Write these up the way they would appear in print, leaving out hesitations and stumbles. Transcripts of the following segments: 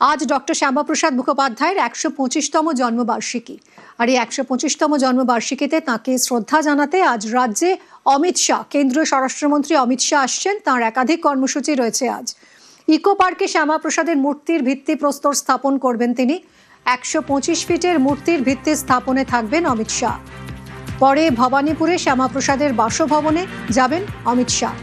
আজ ডক্টর শ্যামাপ্রসাদ মুখোপাধ্যায়ের ১২৫তম জন্মবার্ষিকী। আর এই ১২৫তম জন্মবার্ষিকীতে তাঁকে শ্রদ্ধা জানাতে আজ রাজ্যে অমিত শাহ, কেন্দ্রীয় স্বরাষ্ট্রমন্ত্রী অমিত শাহ আসছেন। তাঁর একাধিক কর্মসূচি রয়েছে আজ। ইকো পার্কে শ্যামাপ্রসাদের মূর্তির ভিত্তিপ্রস্তর স্থাপন করবেন তিনি। ১২৫ ফিটের মূর্তির ভিত্তি স্থাপনে থাকবেন অমিত শাহ। পরে ভবানীপুরে শ্যামাপ্রসাদের বাসভবনে যাবেন অমিত শাহ।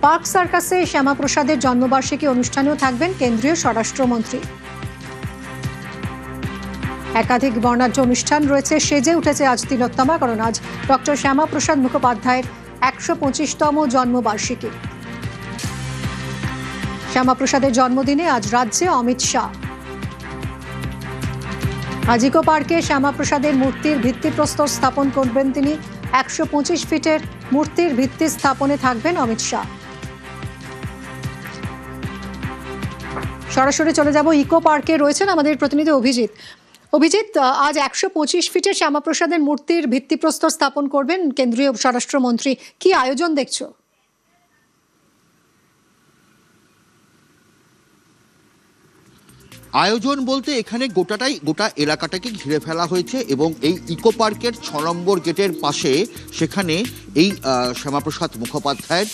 পার্ক সার্কাসে শ্যামাপ্রসাদের জন্মবার্ষিকী অনুষ্ঠানেও থাকবেন কেন্দ্রীয় স্বরাষ্ট্রমন্ত্রী। একাধিক বর্ণাঢ্য অনুষ্ঠান রয়েছে। সেজে উঠেছে আজ তিলোত্তমা, কারণ আজ ডক্টর শ্যামাপ্রসাদ মুখোপাধ্যায়ের ১২৫তম জন্মবার্ষিকী। শ্যামাপ্রসাদের জন্মদিনে আজ রাজ্যে অমিত শাহ। আজ ইকো পার্কে শ্যামাপ্রসাদের মূর্তির ভিত্তিপ্রস্তর স্থাপন করবেন তিনি। ১২৫ ফিটের মূর্তির ভিত্তি স্থাপনে থাকবেন অমিত শাহ। সরাসরি চলে যাব ইকো পার্কে, রয়েছেন আমাদের প্রতিনিধি অভিজিৎ। আজ ১২৫ ফিটের শ্যামাপ্রসাদের মূর্তির ভিত্তিপ্রস্তর স্থাপন করবেন কেন্দ্রীয় স্বরাষ্ট্রমন্ত্রী। কি আয়োজন দেখছো? আয়োজন বলতে এখানে গোটা এলাকাটাকে ঘিরে ফেলা হয়েছে এবং এই ইকো পার্কের ৬ নম্বর গেটের পাশে সেখানে এই শ্যামাপ্রসাদ মুখোপাধ্যায়ের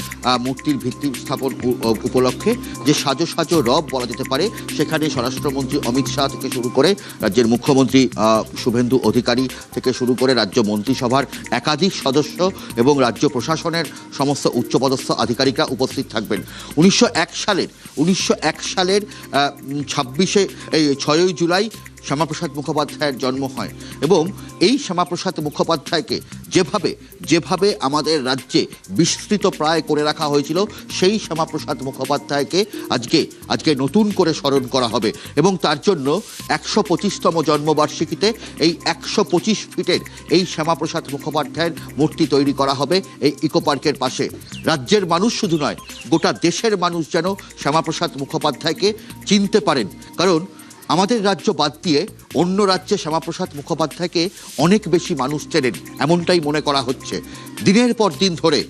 মূর্তির ভিত্তি স্থাপন উপলক্ষে যে সাজো রব বলা যেতে পারে, সেখানে স্বরাষ্ট্রমন্ত্রী অমিত শাহ থেকে শুরু করে রাজ্যের মুখ্যমন্ত্রী শুভেন্দু অধিকারী থেকে শুরু করে রাজ্য মন্ত্রিসভার একাধিক সদস্য এবং রাজ্য প্রশাসনের সমস্ত উচ্চপদস্থ আধিকারিকরা উপস্থিত থাকবেন। ১৯০১ সালের ৬ই জুলাই শ্যামাপ্রসাদ মুখোপাধ্যায়ের জন্ম হয় এবং এই শ্যামাপ্রসাদ মুখোপাধ্যায়কে যেভাবে আমাদের রাজ্যে বিস্তৃত প্রায় করে রাখা হয়েছিল, সেই শ্যামাপ্রসাদ মুখোপাধ্যায়কে আজকে নতুন করে স্মরণ করা হবে এবং তার জন্য ১২৫তম জন্মবার্ষিকীতে এই ১২৫ ফিটের এই শ্যামাপ্রসাদ মুখোপাধ্যায়ের মূর্তি তৈরি করা হবে এই ইকো পার্কের পাশে। রাজ্যের মানুষ শুধু নয়, গোটা দেশের মানুষ যেন শ্যামাপ্রসাদ মুখোপাধ্যায়কে চিনতে পারেন, কারণ আমাদের রাজ্য বাদ দিয়ে অন্য রাজ্যে শ্যামাপ্রসাদ মুখোপাধ্যায়কে অনেক বেশি মানুষ চেনেন, এমনটাই মনে করা হচ্ছে। দিনের পর দিন ধরে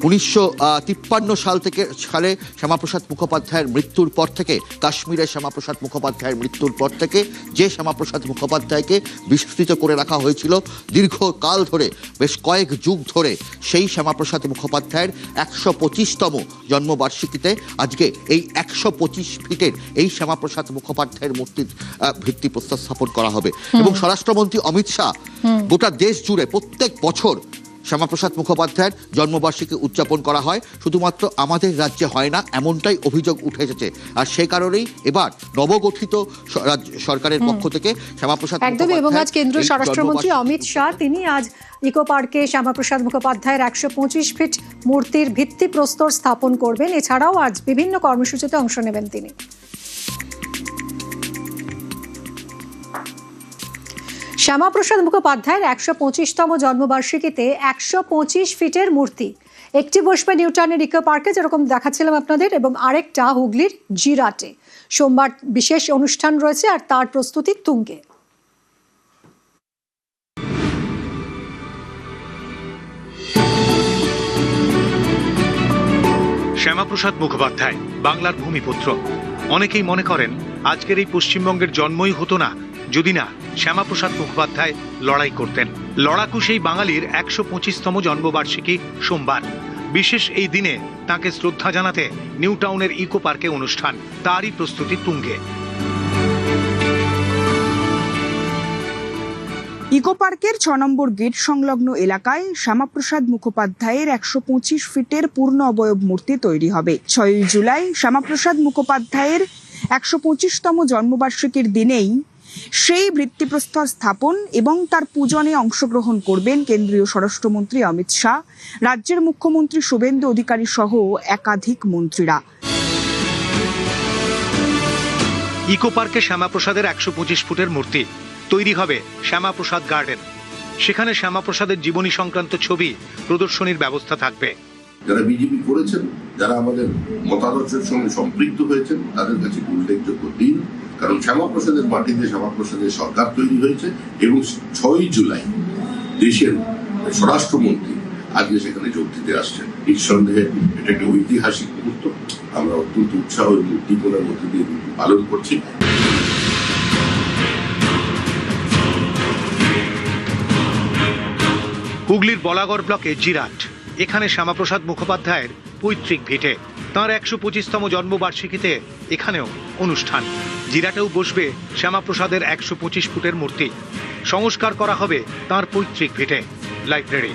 ১৯৫৩ সালে শ্যামাপ্রসাদ মুখোপাধ্যায়ের মৃত্যুর পর থেকে, কাশ্মীরের শ্যামাপ্রসাদ মুখোপাধ্যায়ের মৃত্যুর পর থেকে যে শ্যামাপ্রসাদ মুখোপাধ্যায়কে বিস্তৃত করে রাখা হয়েছিল দীর্ঘকাল ধরে, বেশ কয়েক যুগ ধরে, সেই শ্যামাপ্রসাদ মুখোপাধ্যায়ের ১২৫তম জন্মবার্ষিকীতে আজকে এই ১২৫ ফিটের এই শ্যামাপ্রসাদ মুখোপাধ্যায়ের মূর্তির ভিত্তিপ্রস্তর স্থাপন করা হবে এবং স্বরাষ্ট্রমন্ত্রী অমিত শাহ গোটা দেশ জুড়ে প্রত্যেক বছর শ্যামাপ্রসাদ মুখোপাধ্যায়ের জন্মবার্ষিকী উদযাপন করা হয়, শুধুমাত্র আমাদের রাজ্যে হয় না, এমনটাই অভিযোগ উঠে এসেছে। আর সেই কারণেই এবার নবগঠিত সরকারের পক্ষ থেকে শ্যামাপ্রসাদ একদমই, এবং আজ কেন্দ্রীয় স্বরাষ্ট্রমন্ত্রী অমিত শাহ তিনি আজ ইকো পার্কে শ্যামাপ্রসাদ মুখোপাধ্যায়ের ১২৫ ফিট মূর্তির ভিত্তিপ্রস্তর স্থাপন করবেন। এছাড়াও আজ বিভিন্ন কর্মসূচিতে অংশ নেবেন তিনি। শ্যামাপ্রসাদ মুখোপাধ্যায়ের ১২৫তম জন্মবার্ষিকীতে ১২৫ ফিটের মূর্তি, একটি বসবে নিউটাউনের ইকো পার্কে যেরকম দেখাচ্ছিলাম আপনাদের, এবং আরেকটা হুগলির জিরাটে। সোমবার বিশেষ অনুষ্ঠান রয়েছে আর তার প্রস্তুতি তুঙ্গে। শ্যামাপ্রসাদ মুখোপাধ্যায় বাংলার ভূমিপুত্র। অনেকেই মনে করেন আজকের এই পশ্চিমবঙ্গের জন্মই হতো না যদি না শ্যামাপ্রসাদ মুখোপাধ্যায় লড়াই করতেন। লড়াকু সেই বাঙালির ১২৫তম জন্মবার্ষিকী সোমবার। বিশেষ এই দিনে তাকে শ্রদ্ধা জানাতে নিউটাউনের ইকো পার্কে অনুষ্ঠান, তারই প্রস্তুতি তুঙ্গে। ইকো পার্কের ৬ নম্বর গেট সংলগ্ন এলাকায় শ্যামাপ্রসাদ মুখোপাধ্যায়ের ১২৫ ফিটের পূর্ণ অবয়ব মূর্তি তৈরি হবে। ৬ই জুলাই শ্যামাপ্রসাদ মুখোপাধ্যায়ের ১২৫তম জন্মবার্ষিকীর দিনেই সেই ভিত্তিপ্রস্তর স্থাপন এবং তার পূজনে অংশগ্রহণ করবেন কেন্দ্রীয় স্বরাষ্ট্রমন্ত্রী অমিত শাহ, রাজ্যের মুখ্যমন্ত্রী শুভেন্দু অধিকারী সহ একাধিক মন্ত্রীরা। ইকো পার্কে শ্যামাপ্রসাদের ১২৫ ফুটের মূর্তি তৈরি হবে শ্যামাপ্রসাদ গার্ডেন। সেখানে শ্যামাপ্রসাদের জীবনী সংক্রান্ত ছবি প্রদর্শনীর ব্যবস্থা থাকবে। যারা বিজেপি করেছেন, যারা আমাদের মতাদর্শের সঙ্গে সম্পৃক্ত হয়েছেন, তাদের কাছে উল্লেখযোগ্য দিন, কারণ শ্যামাপ্রসাদের মাটিতে শ্যামাপ্রসাদের সরকার তৈরি হয়েছে এবং ৬ই জুলাই দেশের স্বরাষ্ট্রমন্ত্রী আজকে সেখানে যোগ দিতে আসছেন। নিঃসন্দেহে এটা একটা ঐতিহাসিক মুহূর্ত। আমরা অত্যন্ত উৎসাহ এবং উদ্দীপনার মধ্যে দিয়ে পালন করছি। হুগলির বলাগড় ব্লকে জিরাট, এখানে শ্যামাপ্রসাদ মুখোপাধ্যায়ের পৈতৃক ভিটে। তাঁর 125তম জন্মবার্ষিকীতে এখানেও অনুষ্ঠান। জিরাটেও বসবে শ্যামাপ্রসাদের 125 ফুটের মূর্তি। সংস্কার করা হবে তাঁর পৈতৃক ভিটে, লাইব্রেরি।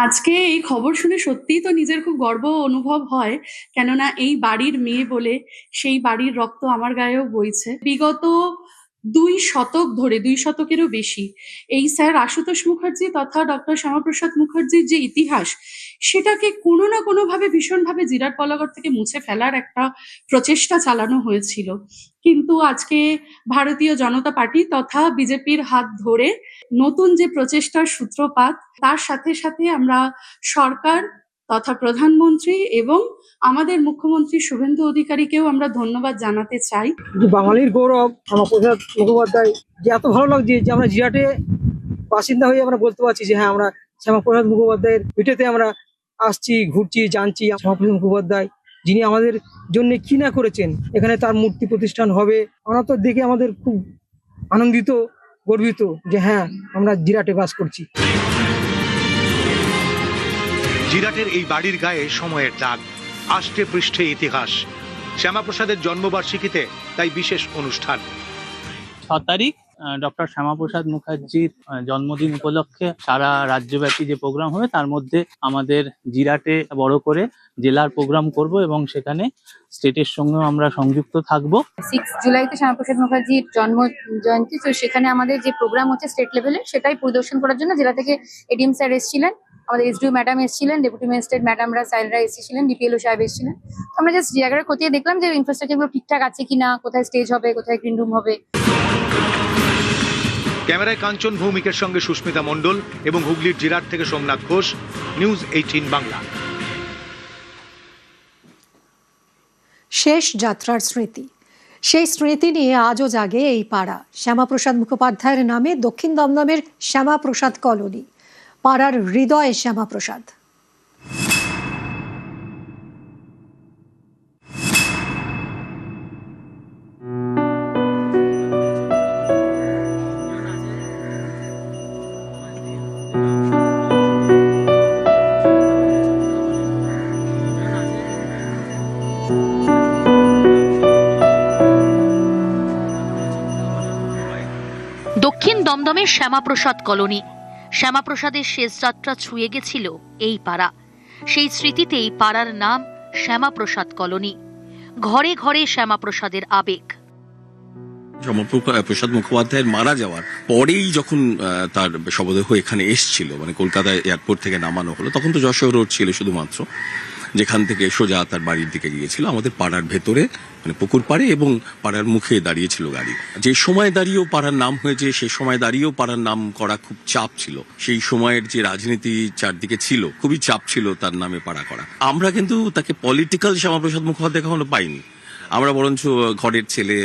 আজকে এই খবর শুনে সত্যিই তো নিজের খুব গর্ব অনুভব হয়, কেননা এই বাড়ির মেয়ে বলে সেই বাড়ির রক্ত আমার গায়েও বইছে। বিগত 2 শতক ধরে, 2 শতকেরও বেশি, এই স্যার আশুতোষ মুখার্জি তথা ডক্টর শ্যামাপ্রসাদ মুখার্জির যে ইতিহাস, সেটাকে কোনো না কোনোভাবে ভীষণভাবে জিরাট বলাগড় থেকে মুছে ফেলার একটা প্রচেষ্টা চালানো হয়েছিল। কিন্তু আজকে ভারতীয় জনতা পার্টি তথা বিজেপির হাত ধরে নতুন যে প্রচেষ্টার সূত্রপাত, তার সাথে সাথে আমরা সরকার তথা প্রধানমন্ত্রী এবং আমাদের মুখ্যমন্ত্রী শুভেন্দু অধিকারীকেও আমরা ধন্যবাদ জানাতে চাই। যে বাঙালির গৌরব শ্যামাপ্রসাদ মুখোপাধ্যায়, যে এত ভালো লাগছে যে আমরা জিরাটে বাসিন্দা হয়ে আমরা বলতে পারছি যে হ্যাঁ, আমরা শ্যামাপ্রসাদ মুখোপাধ্যায়ের ভিটেতে আমরা আসছি, ঘুরছি, জানছি। শ্যামাপ্রসাদ মুখোপাধ্যায় যিনি আমাদের জন্য কি না করেছেন, এখানে তার মূর্তি প্রতিষ্ঠান হবে। আমরা তো দেখে আমাদের খুব আনন্দিত, গর্বিত যে হ্যাঁ, আমরা জিরাটে বাস করছি। জিরাটের এই বাড়ির গায়ে সময়ের দাগ, আষ্টে পৃষ্ঠে ইতিহাস। শ্যামাপ্রসাদের জন্মবার্ষিকীতে তাই বিশেষ অনুষ্ঠান। 6 তারিখ ডক্টর শ্যামাপ্রসাদ মুখার্জির জন্মদিন উপলক্ষে সারা রাজ্যব্যাপী যে প্রোগ্রাম হবে, তার মধ্যে আমাদের জিরাটে বড় করে জেলার প্রোগ্রাম করব এবং সেখানে স্টেটের সঙ্গেও আমরা সংযুক্ত থাকব। 6 জুলাইতে শ্যামাপ্রসাদ মুখার্জির জন্ম জয়ন্তী, তো সেখানে আমাদের যে প্রোগ্রাম হচ্ছে স্টেট লেভেলে, সেটাই পরিদর্শন করার জন্য জেলা থেকে এডিএম স্যার এসেছিলেন, আমাদের এসডিও ম্যাডাম এসেছিলেন, ডেপুটি ম্যাজিস্ট্রেট ম্যাডামরা স্যাররা এসেছিলেন, ডিপিএলও সাহেব এসেছিলেন। তো আমরা জাস্ট জায়গাটা খতিয়ে দেখলাম যে ইনফ্রাস্ট্রাকচারগুলো ঠিকঠাক আছে কিনা, কোথায় স্টেজ হবে, কোথায় গ্রিন রুম হবে। ক্যামেরায় কাঞ্চন ভৌমিকের সঙ্গে সুস্মিতা মণ্ডল এবং হুগলির জিরাট থেকে সোমনাথ ঘোষ, নিউজ 18 বাংলা। শেষ যাত্রার স্মৃতি, সেই স্মৃতি নিয়ে আজও জাগে এই পাড়া। শ্যামাপ্রসাদ মুখোপাধ্যায়ের নামে দক্ষিণ দমদমের শ্যামাপ্রসাদ কলোনি। পাড়ার হৃদয়ে শ্যামাপ্রসাদ। দক্ষিণ দমদমের শ্যামাপ্রসাদ কলোনি। শ্যামাপ্রসাদের শেষ যাত্রা ছুঁয়ে গেছিল এই পাড়া। সেই স্মৃতিতেই পাড়ার নাম শ্যামাপ্রসাদ কলোনি। ঘরে ঘরে শ্যামাপ্রসাদের আবেগ। শ্যামাপ্রসাদ মুখোপাধ্যায়ের মারা যাওয়ার পরেই যখন তার শবদেহ এখানে এসছিল, মানে কলকাতা এয়ারপোর্ট থেকে নামানো হলো, তখন তো যশোর রোড ছিল শুধুমাত্র, যেখান থেকে সোজা তার বাড়ির দিকে গিয়েছিল। আমাদের পাড়ার ভেতরে, মানে পুকুর পাড়ে এবং পাড়ার মুখে দাঁড়িয়েছিল গাড়ি। যে সময় দাঁড়িয়েও পাড়ার নাম হয়েছে, সে সময় দাঁড়িয়েও পাড়ার নাম করা খুব চাপ ছিল। সেই সময়ের যে রাজনীতি চারদিকে ছিল, খুবই চাপ ছিল তার নামে পাড়া করা। আমরা কিন্তু তাকে পলিটিক্যাল শ্যামাপ্রসাদ মুখোপাধ্যায় কখনো পাইনি। আমরা বরঞ্চ ঘরের ছেলে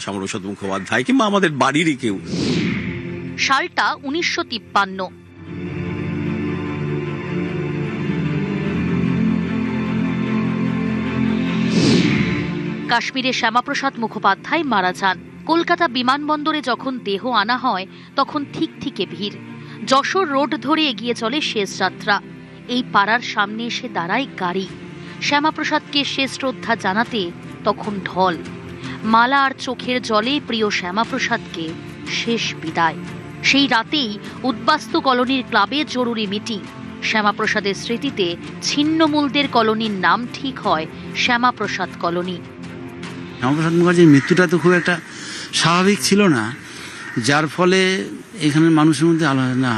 শ্যামাপ্রসাদ মুখোপাধ্যায় কিংবা আমাদের বাড়িরই কেউ। সালটা 1953। কাশ্মীরে শ্যামাপ্রসাদ মুখোপাধ্যায় মারা যান। কলকাতা বিমানবন্দরে যখন দেহ আনা হয়, তখন ঠিক ভিড়। যশোর রোড ধরে এগিয়ে চলে শেষ যাত্রা। এই পাড়ার সামনে এসে দাঁড়ায় গাড়ি। শ্যামাপ্রসাদকে শেষ শ্রদ্ধা জানাতে তখন ঢল। মালা আর চোখের জলে প্রিয় শ্যামাপ্রসাদকে শেষ বিদায়। সেই রাতেই উদ্বাস্তু কলোনির ক্লাবে জরুরি মিটিং। শ্যামাপ্রসাদের স্মৃতিতে ছিন্নমূলদের কলোনির নাম ঠিক হয় শ্যামাপ্রসাদ কলোনি। শ্যামাপ্রসাদ মুখার্জির মৃত্যুটা তো খুব একটা স্বাভাবিক ছিল না, যার ফলে এখানের মানুষের মধ্যে আলাদা না,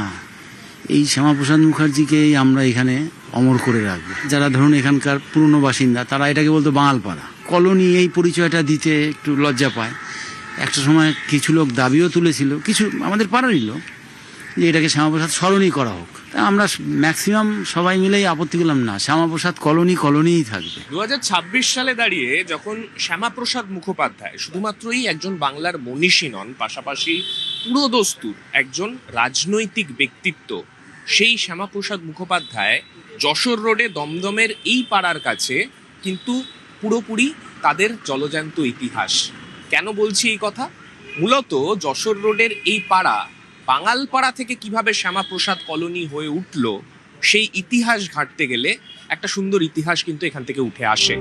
এই শ্যামাপ্রসাদ মুখার্জিকেই আমরা এখানে অমর করে রাখবো। যারা ধরুন এখানকার পুরনো বাসিন্দা, তারা এটাকে বলতো বাঙালপাড়া কলোনি। এই পরিচয়টা দিতে একটু লজ্জা পায়। একটা সময় কিছু লোক দাবিও তুলেছিল, কিছু আমাদের পাড়ারই লোক, যে এটাকে শ্যামাপ্রসাদ সরণি করা হোক। তা আমরা ম্যাক্সিমাম সবাই মিলেই আপত্তি করলাম, না, শ্যামাপ্রসাদ কলোনিই থাকবে। 2026 সালে দাঁড়িয়ে যখন শ্যামাপ্রসাদ মুখোপাধ্যায় শুধুমাত্রই একজন বাংলার মনীষী নন, পাশাপাশি পুরোদস্তুর একজন রাজনৈতিক ব্যক্তিত্ব, সেই শ্যামাপ্রসাদ মুখোপাধ্যায় যশোর রোডে দমদমের এই পাড়ার কাছে কিন্তু পুরোপুরি তাদের জলজ্যান্ত ইতিহাস। কেন বলছি এই কথা? মূলত যশোর রোডের এই পাড়া বাঙালপাড়া থেকে কিভাবে শ্যামাপ্রসাদ কলোনি হয়ে উঠল সেই ইতিহাস ঘাঁটতে গেলে একটা সুন্দর ইতিহাস কিন্তু এখান থেকে উঠে আসে।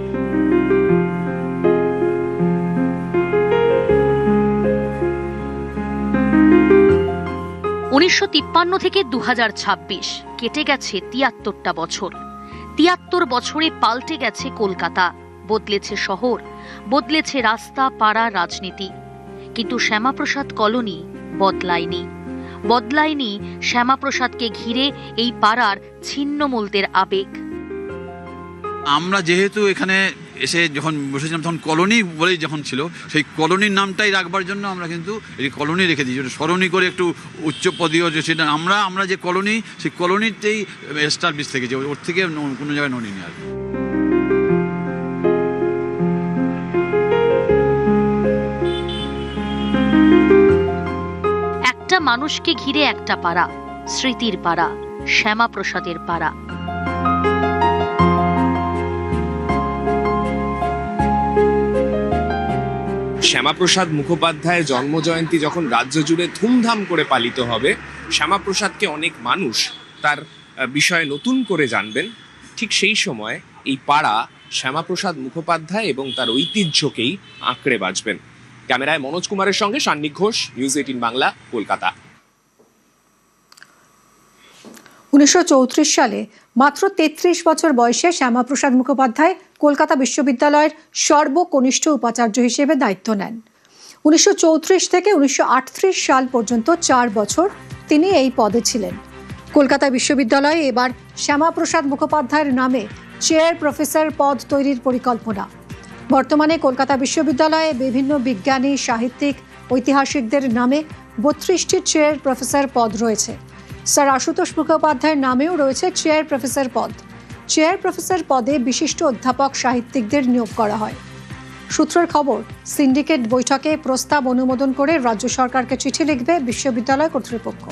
উনিশশো 1953 থেকে 2026 কেটে গেছে 73টা বছর। 73 বছরে পাল্টে গেছে কলকাতা, বদলেছে শহর, বদলেছে রাস্তা, পাড়া, রাজনীতি, কিন্তু শ্যামাপ্রসাদ কলোনি বদলায়নি। বদলায়নি শ্যামাপ্রসাদকে ঘিরে এই পাড়ার ছিন্নমূলদের আবেগ। আমরা যেহেতু এখানে এসে যখন বসেছিলাম তখন কলোনি বলেই যখন ছিল, সেই কলোনির নামটাই রাখবার জন্য আমরা কিন্তু এই কলোনি রেখে দিই, স্মরণী করে একটু উচ্চপদীয় যে সেটা আমরা যে কলোনি, সেই কলোনিতেই এস্টাবলিশ থেকেছি, ওর থেকে কোনো জায়গায় নড়িনি আর। একটা মানুষকে ঘিরে একটা পাড়া, স্মৃতির পাড়া, শ্যামাপ্রসাদের পাড়া। শ্যামাপ্রসাদ মুখোপাধ্যায়ের জন্মজয়ন্তী যখন রাজ্য জুড়ে ধুমধাম করে পালিত হবে, শ্যামাপ্রসাদকে অনেক মানুষ তার বিষয়ে নতুন করে জানবেন। ঠিক সেই সময় এই পাড়া শ্যামাপ্রসাদ মুখোপাধ্যায় এবং তার ঐতিহ্যকেই আঁকড়ে বাঁচবেন। ক্যামেরায় মনোজ কুমারের সঙ্গে সান্নিক ঘোষ, নিউজ 18 বাংলা, কলকাতা। 1934 সালে মাত্র 33 বছর বয়সে শ্যামাপ্রসাদ মুখোপাধ্যায় কলকাতা বিশ্ববিদ্যালয়ের সর্বকনিষ্ঠ উপাচার্য হিসেবে দায়িত্ব নেন। 1934 থেকে 1938 সাল পর্যন্ত 4 বছর তিনি এই পদে ছিলেন। কলকাতা বিশ্ববিদ্যালয়ে এবার শ্যামাপ্রসাদ মুখোপাধ্যায়ের নামে চেয়ার প্রফেসর পদ তৈরির পরিকল্পনা। বর্তমানে কলকাতা বিশ্ববিদ্যালয়ে বিভিন্ন বিজ্ঞানী, সাহিত্যিক, ঐতিহাসিকদের নামে 32টি চেয়ার প্রফেসর পদ রয়েছে। স্যার আশুতোষ মুখোপাধ্যায়ের নামেও রয়েছে চেয়ার প্রফেসর পদ। চেয়ার প্রফেসর পদে বিশিষ্ট অধ্যাপক, সাহিত্যিকদের নিয়োগ করা হয়। সূত্রের খবর, সিন্ডিকেট বৈঠকে প্রস্তাব অনুমোদন করে রাজ্য সরকারকে চিঠি লিখবে বিশ্ববিদ্যালয় কর্তৃপক্ষ।